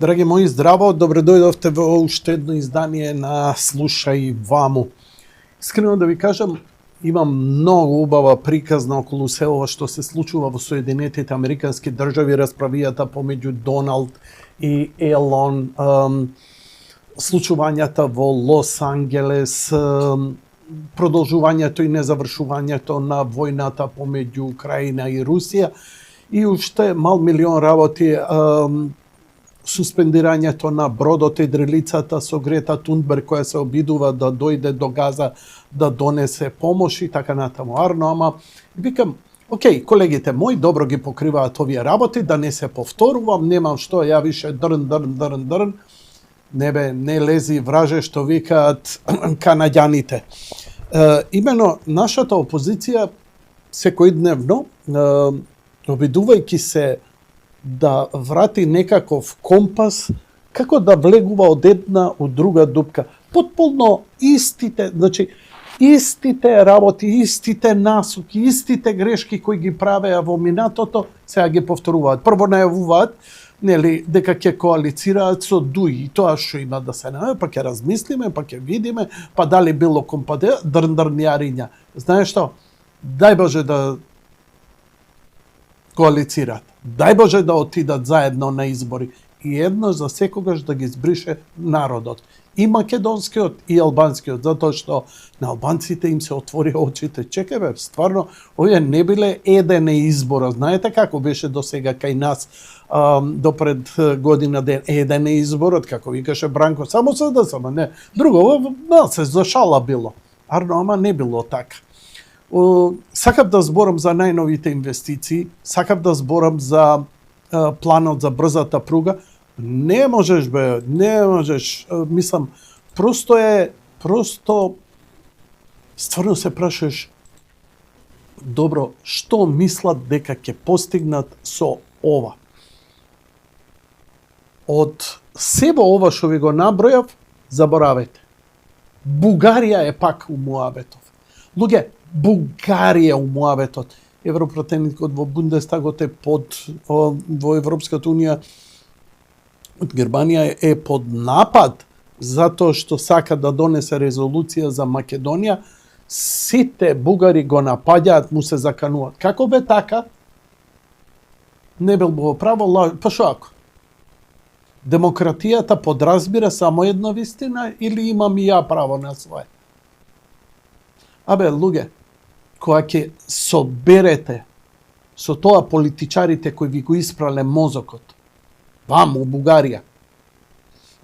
Драги мои, здраво, добре дојдовте во уште едно издание на Слушај ваму. Искрено да ви кажам, имам многу убава приказна околу се ова што се случува во Соединетите Американски држави, расправијата помеѓу Доналд и Елон, случувањата во Лос Анджелес, продолжувањето и незавршувањето на војната помеѓу Украина и Русија и уште мал милион работи, суспендирањето на бродот и дрелицата со Грета Тунберг која се обидува да дојде до Газа да донесе помош и така натаму. Арно, ама викам, окей, колегите мои добро ги покриваат овие работи, да не се повторувам, немам што, ја више дрн. Не лези враже, што викаат канаѓаните. Имено, нашата опозиција секојдневно, обидувајќи се да врати некаков компас, како да влегува од една од друга дупка. Потполно истите, значи, истите работи, истите насоки, истите грешки кои ги правеа во минатото, сега ги повторуваат. Прво најавуваат, нели, дека ќе коалицираат со ДУИ, тоа што има да се најави, па ќе размислиме, па ќе видиме, па дали било компаде, дрнјариња. Знаеш што? Дај Боже да коалицираат. Дај Боже да отидат заедно на избори и едно за секогаш да ги збрише народот. И македонскиот и албанскиот, затоа што на албанците им се отвори очите. Чекај бе, стварно, овие не биле еден избора. Знаете како беше до сега кај нас, до пред година ден, еден изборот, како викаше Бранко, само СДСМ, не. Друго, се за шала било. Арно, ама не било така. Сакам да зборам за најновите инвестиции, сакам да зборам за планот за брзата пруга. Не можеш бе, не можеш. Мислам, просто стварно се прашаш, добро, што мислат дека ќе постигнат со ова? Од себе ова што ви го набројав, заборавете. Бугарија е пак у муабетов. Луѓе, Бугарија у муабетот. Европратеникот во Бундестагот е во Европската унија од Германија е под напад затоа што сака да донесе резолуција за Македонија. Сите бугари го напаѓаат, му се закануваат. Како бе така? Не бил во право, па шо ако? Демократијата подразбира само една вистина или имам и ја право на своје? Абе, луѓе, кога ќе соберете со тоа политичарите кои ви го испрале мозокот, вам у Бугарија,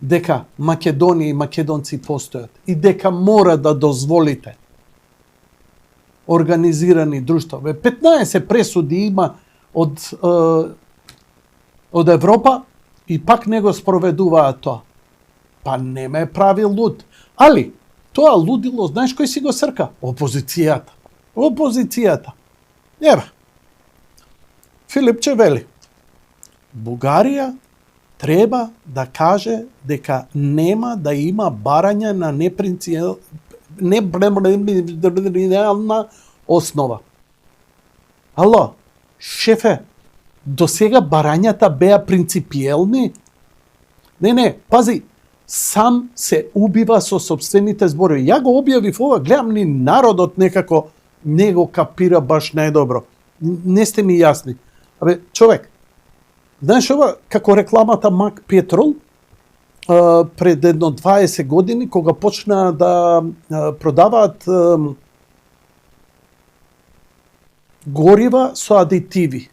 дека Македонија и македонци постојат и дека мора да дозволите организирани друштва. 15 пресуди има од Европа и пак не го спроведуваат тоа. Па не ме прави луд. Али, тоа лудило, знаеш кој си го срка? Опозицијата. Ева, Филипче вели, Бугарија треба да каже дека нема да има барања на непринципијална основа. Ало, шефе, до сега барањата беа принципиелни? Не, пази, сам се убива со собствените зборови. Ја го објавив ова, гледам ни народот некако не го капира баш најдобро. Не сте ми јасни. Абе, човек, знаеш ова, како рекламата Мак Петрол, пред едно 20 години, кога почна да продаваат горива со адитиви.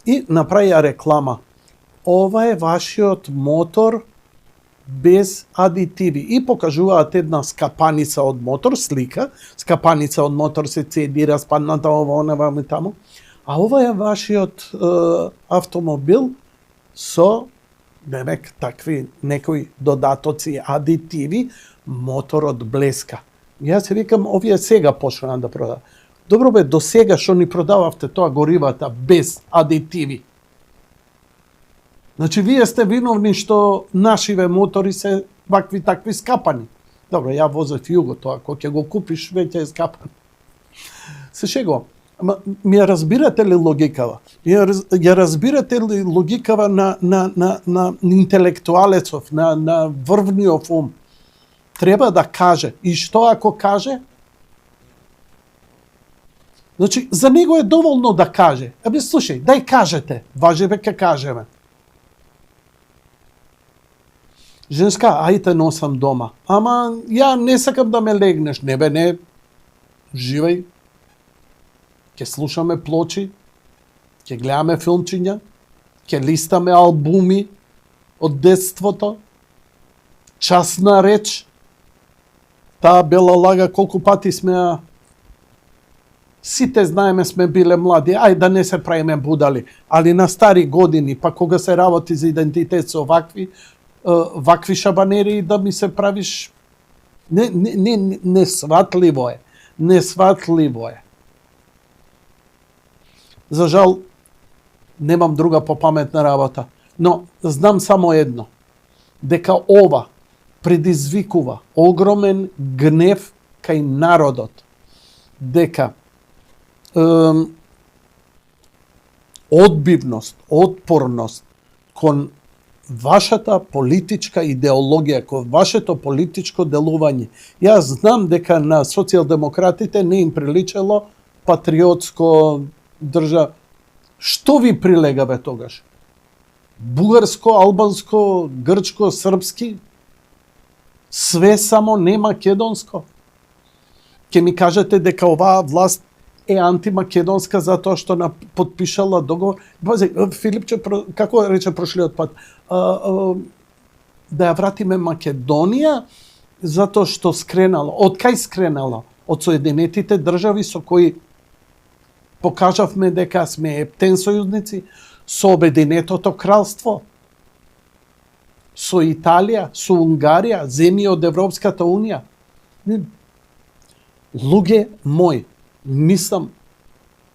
И направија реклама. Ова е вашиот мотор без адитиви. И покажуваат една скапаница од мотор, слика, скапаница од мотор се цеди, распадната ова, онава и таму. А ова е вашиот автомобил со, демек, такви некои додатоци, адитиви, моторот блеска. Јас се викам, овие сега почнаа да продават. Добро бе, до сега што ни продававте тоа горивата без адитиви. Значи, вие сте виновни што нашиве мотори се вакви такви скапани. Добро, ја возев југо тоа, кога ќе го купиш, веќе е скапан. Се шегувам. Ама ми ја разбирате ли логикава? Ја разбирате ли логикава на интелектуалецов, на врвниот ум? Треба да каже. И што ако каже? Значи, за него е доволно да каже. Абе, слушај, дај кажете. Важи веќе кажеме. Женска, ајте носам дома. Ама, ја не сакам да ме легнеш. Не бе, не. Живај. Ке слушаме плочи. Ке гледаме филмчиња. Ке листаме албуми од детството. Частна реч. Таа бела лага колку пати сме сите знаеме сме биле млади, ај да не се правиме будали, али на стари години, па кога се работи за идентитет со вакви шабанери, да ми се правиш несватливо е. Несватливо е. За жал, немам друга попаметна работа, но знам само едно, дека ова предизвикува огромен гнев кај народот, дека одбивност, отпорност кон вашата политичка идеологија, кон вашето политичко делување. Јас знам дека на социјалдемократите не им приличало патриотско Што ви прилега бе тогаш? Бугарско, албанско, грчко, српски? Све само не македонско? Ке ми кажете дека оваа власт е антимакедонска затоа што подпишала договор. Филипче, како рече прошлиот пат, да ја вратиме Македонија затоа што скренала. Од кај скренала? Од Соединетите држави со кои покажавме дека сме ептен сојузници, со Обединетото кралство, со Италија, со Унгарија, земји од Европската унија. Луѓе мои, мислам,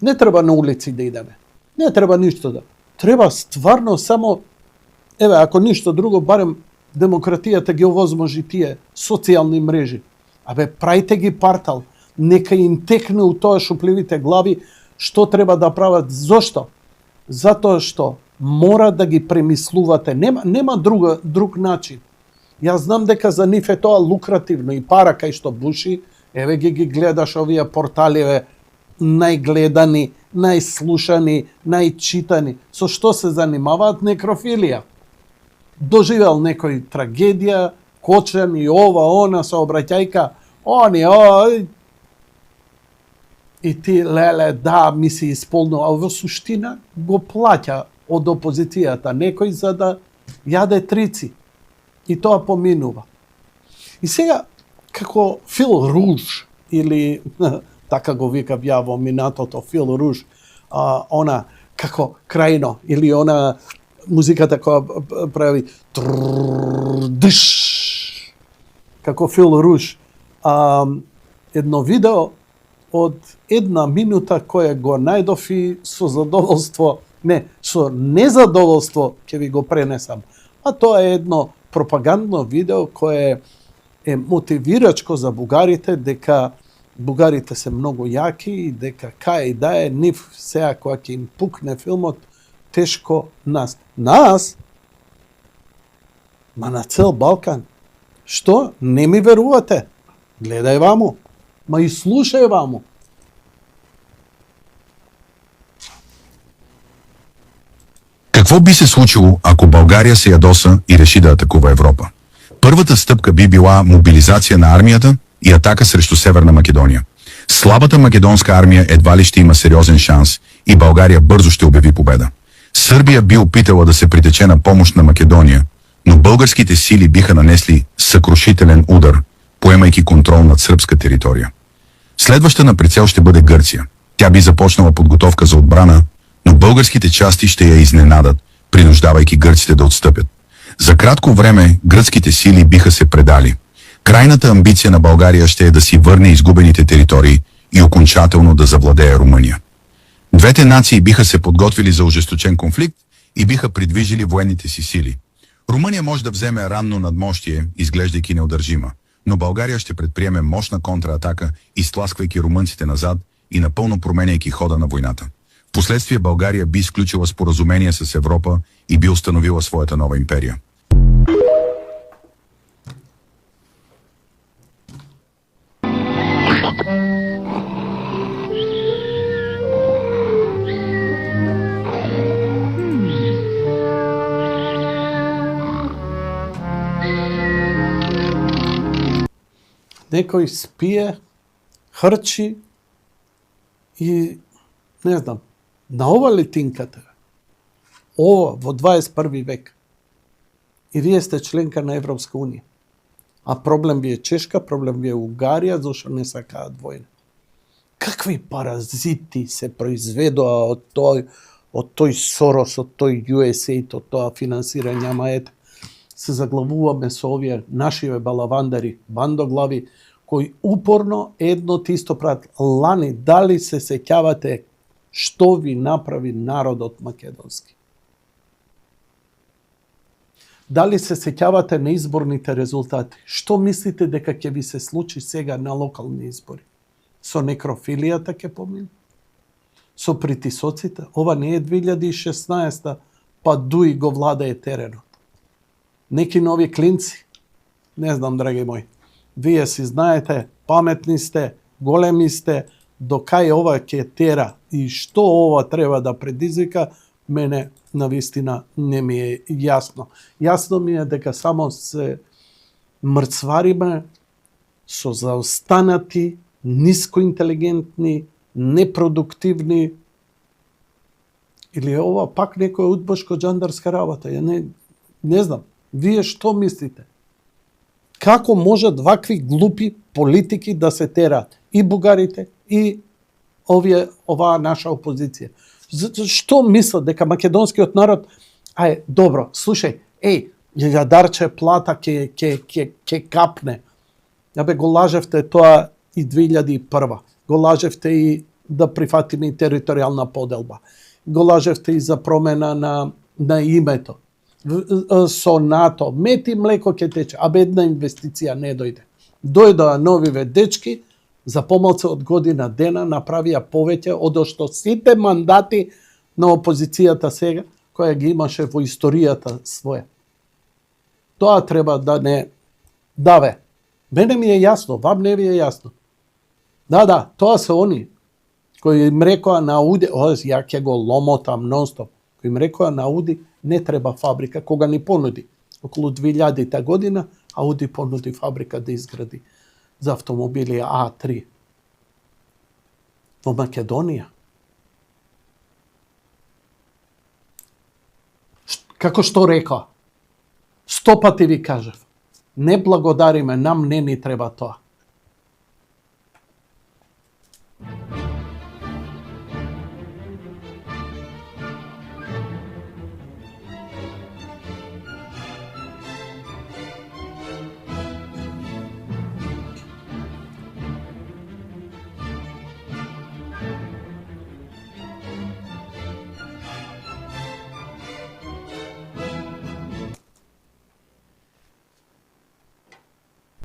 не треба на улици да идеме. Не треба ништо да. Треба стварно само, еве, ако ништо друго, барем демократијата ги овозможи тие социјални мрежи. Абе, прајте ги портал, нека им текне у тоа шупливите глави што треба да прават. Зошто? Затоа што мора да ги премислувате. Нема друг начин. Јас знам дека за нив е тоа лукративно и пара кај што буши. Еве ги гледаш овие порталиве, најгледани, најслушани, најчитани. Со што се занимаваат? Некрофилија. Доживел некој трагедија, кочен и ова, она, сообраќајка, и ти, леле, да, ми се исполнува. А во суштина го плаќа од опозицијата некој за да јаде трици. И тоа поминува. И сега, како Фил Руж, или така го викав ја во минатото, Фил Руж, она како крајно, или она музиката која прави дш, како Фил Руж. Едно видео од 1 минута која го најдов и со задоволство, не, со незадоволство ќе ви го пренесам. А тоа е едно пропагандно видео кое е мотивирачко за бугарите, дека бугарите се многу јаки и дека кај да е нив сега кога ќе им пукне филмот, тешко нас. Нас? Ма на цел Балкан. Што? Не ми верувате? Гледај ваму. Ма и слушај ваму. Какво би се случило, ако България се ядоса и реши да атакува Европа? Първата стъпка би била мобилизация на армията и атака срещу Северна Македония. Слабата македонска армия едва ли ще има сериозен шанс и България бързо ще обяви победа. Сърбия би опитала да се притече на помощ на Македония, но българските сили биха нанесли съкрушителен удар, поемайки контрол над сръбска територия. Следваща на прицел ще бъде Гърция. Тя би започнала подготовка за отбрана, но българските части ще я изненадат, принуждавайки гърците да отстъпят. За кратко време гръцките сили биха се предали. Крайната амбиция на България ще е да си върне изгубените територии и окончателно да завладее Румъния. Двете нации биха се подготвили за ожесточен конфликт и биха придвижили военните си сили. Румъния може да вземе ранно надмощие, изглеждайки неудържима, но България ще предприеме мощна контратака, изтласквайки румънците назад и напълно променяйки хода на войната. Впоследствие България би изключила споразумение с Европа и би установила своята нова империя. Некој спие, хрчи и, не знам, на ова летинката, ова во 21. век, и вие сте членка на Европска Унија, а проблем ви е Чешка, проблем ви е Угарија, зашто не сакаат војна. Какви паразити се произведоа од тој Сорос, од тој USAID, од тоа финансирање, ама ете, се заглавуваме со овие нашиве балавандари, бандоглави, кои упорно едно тисто прават. Лани, дали се сеќавате што ви направи народот македонски? Дали се сеќавате на изборните резултати? Што мислите дека ќе ви се случи сега на локални избори? Со некрофилијата ќе помине? Со притисоците? Ова не е 2016, па Дуи го владае теренот. Неки нови клинци? Не знам, драги мои. Вие си знаете, паметни сте, големи сте, до кај ова ќе тера и што ова треба да предизвика, мене навистина не ми е јасно. Јасно ми е дека само се мрцвариме со заостанати, нискоинтелигентни, непродуктивни, или ова пак некоја удбашко-џандарска работа. Ја не знам. Вие што мислите? Како можат вакви глупи политики да се тераат и бугарите и оваа наша опозиција? Што мислат дека македонскиот народ, добро, слушај, јадарче плата ќе капне. Јабе го лажевте тоа и 2001. Го лажевте и да прифатиме и територијална поделба. Го лажевте и за промена на името. Со НАТО, мет и млеко ќе тече, а една инвестиција не дојде. Дојдоа новиве дечки, за помалку од година дена направија повеќе од што сите мандати на опозицијата сега, која ги имаше во историјата своја. Тоа треба да не даве. Мене ми е јасно, вам не ви е јасно. Да, тоа се они кои им рекоа на Ауди, ја ќе го ломотам нонстоп, кои им рекоа на Ауди, не треба фабрика, кога ни понуди. Околу 2000-та година Ауди понуди фабрика да изгради за автомобили А3 во Македонија. Како што рекоа, 100 пати ви кажав, не благодариме, нам не ни треба тоа.